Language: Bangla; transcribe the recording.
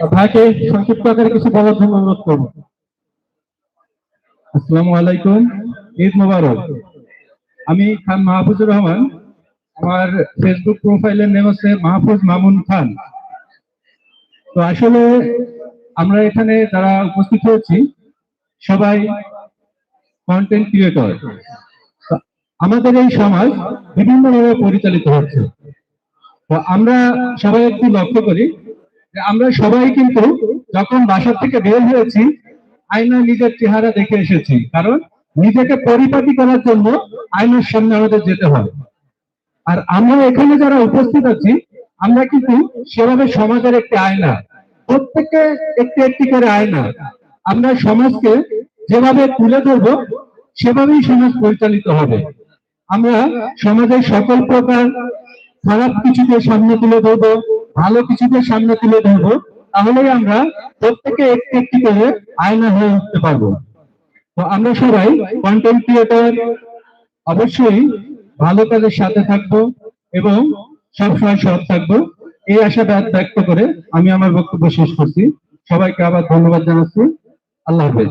ভাইকে সংক্ষিপ্ত আকারে কিছু বলার জন্য অনুরোধ করবো। আসসালামু আলাইকুম, ঈদ মোবারক। আমি খান মাহফুজুর রহমান। আমার ফেসবুক প্রোফাইলের নেম হচ্ছে মাহফুজ মামুন খান। তো আসলে আমরা এখানে যারা উপস্থিত হয়েছি সবাই কন্টেন্ট ক্রিয়েটর। আমাদের এই সমাজ বিভিন্নভাবে পরিচালিত হচ্ছে। তো আমরা সবাই একটু লক্ষ্য করি যে আমরা সবাই কিন্তু যখন বাসা থেকে বের হয়েছি আয়নায় নিজের চেহারা দেখে এসেছি, কারণ নিজেকে পরিপাটি করার জন্য আয়নার সামনে আমাদের যেতে হয়। আর আমরা এখানে যারা উপস্থিত আছি আমরা কিন্তু সেভাবে সমাজের একটি আয়না, প্রত্যেককে একটি একটি করে আয়না। আমরা সমাজকে যেভাবে তুলে ধরবো সেভাবেই সমাজ পরিচালিত হবে। আমরা সমাজের সকল প্রকার খারাপ কিছুকে সামনে তুলে ধরবো, ভালো কিছুকে সামনে তুলে ধরবো, তাহলেই আমরা প্রত্যেকে একটি একটি করে আয়না হয়ে উঠতে পারবো। তো আমরা সবাই কন্টেন্ট ক্রিয়েটর, অবশ্যই ভালো কাজের সাথে থাকবো এবং সবসময় সৎ থাকবো, এই আশাবাদ ব্যক্ত করে আমি আমার বক্তব্য শেষ করছি। সবাইকে আবার ধন্যবাদ জানাচ্ছি। আল্লাহ হাফেজ।